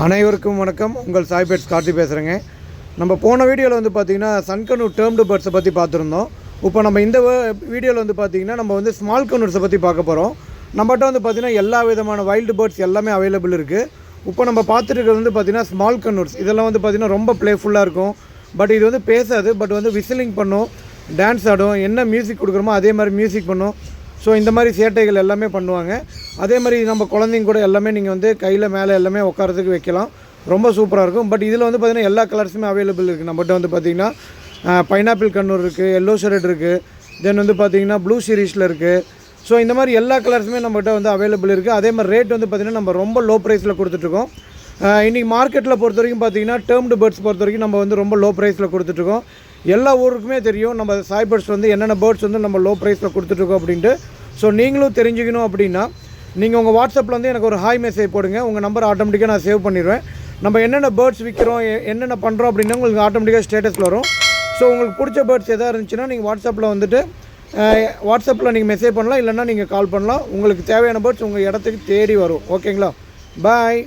அனைவருக்கும் வணக்கம். உங்கள் சாய் பெட்ஸ் கார்த்தி பேசுகிறேங்க. நம்ம போன வீடியோவில் வந்து பார்த்திங்கன்னா சன்கனூர் டேர்ம்டு பேர்ட்ஸை பற்றி பார்த்துருந்தோம். இப்போ நம்ம இந்த வீடியோவில் வந்து பார்த்திங்கன்னா நம்ம வந்து ஸ்மால் கனூர்ஸை பற்றி பார்க்க போகிறோம். நம்மகிட்ட வந்து பார்த்திங்கன்னா எல்லா விதமான வைல்டு பேர்ட்ஸ் எல்லாமே அவைலபிள் இருக்குது. இப்போ நம்ம பார்த்துட்டு இருக்கிறது வந்து பார்த்திங்கன்னா ஸ்மால் கனூர்ஸ். இதெல்லாம் வந்து பார்த்திங்கன்னா ரொம்ப ப்ளேஃபுல்லாக இருக்கும். பட் இது வந்து பேசாது, பட் வந்து விசிலிங் பண்ணும், டான்ஸ் ஆடும், என்ன மியூசிக் கொடுக்குறோமோ அதே மாதிரி மியூசிக் பண்ணும். ஸோ இந்த மாதிரி சேட்டைகள் எல்லாமே பண்ணுவாங்க. அதே மாதிரி நம்ம குழந்தைங்க கூட எல்லாமே நீங்கள் வந்து கையில் மேலே எல்லாமே உட்காரத்துக்கு வைக்கலாம். ரொம்ப சூப்பராக இருக்கும். பட் இதில் வந்து பார்த்திங்கன்னா எல்லா கலர்ஸுமே அவைலபிள் இருக்குது. நம்மகிட்ட வந்து பார்த்திங்கன்னா பைனாப்பிள் கண்ணூர் இருக்குது, எல்லோ ஷெரட் இருக்குது, தென் வந்து பார்த்திங்கன்னா ப்ளூ சீரீஸில் இருக்குது. ஸோ இந்த மாதிரி எல்லா கலர்ஸுமே நம்மகிட்ட வந்து அவைலபிள் இருக்குது. அதே மாதிரி ரேட் வந்து பார்த்திங்கன்னா நம்ம ரொம்ப லோ ப்ரைஸில் கொடுத்துட்ருக்கோம். இன்றைக்கி மார்க்கெட்டில் பொறுத்த வரைக்கும் பார்த்திங்கன்னா டேர்ம்டு பேர்ட்ஸ் பொறுத்த வரைக்கும் நம்ம வந்து ரொம்ப லோ ப்ரைஸில் கொடுத்துட்ருக்கோம். எல்லா ஊருக்குமே தெரியும் நம்ம சாய் பேர்ட்ஸ் வந்து என்னென்ன பேர்ட்ஸ் வந்து நம்ம லோ ப்ரைஸில் கொடுத்துட்ருக்கோம் அப்படின்ட்டு. ஸோ நீங்களும் தெரிஞ்சுக்கணும் அப்படின்னா நீங்கள் உங்கள் வாட்ஸ்அப்பில் வந்து எனக்கு ஒரு ஹாய் மெசேஜ் போடுங்க. உங்கள் நம்பர் ஆட்டோமேட்டிக்காக நான் சேவ் பண்ணிடுவேன். நம்ம என்னென்ன பேர்ட்ஸ் விற்கிறோம், என்னென்ன பண்ணுறோம் அப்படின்னா உங்களுக்கு ஆட்டோமேட்டிக்காக ஸ்டேட்டஸில் வரும். ஸோ உங்களுக்கு பிடிச்ச பேர்ட்ஸ் எதாவது இருந்துச்சுன்னா நீங்கள் வாட்ஸ்அப்பில் வந்துட்டு வாட்ஸ்அப்பில் நீங்கள் மெசேஜ் பண்ணலாம், இல்லைன்னா நீங்கள் கால் பண்ணலாம். உங்களுக்கு தேவையான பேர்ட்ஸ் உங்கள் இடத்துக்கு தேடி வரும். ஓகேங்களா? பாய்.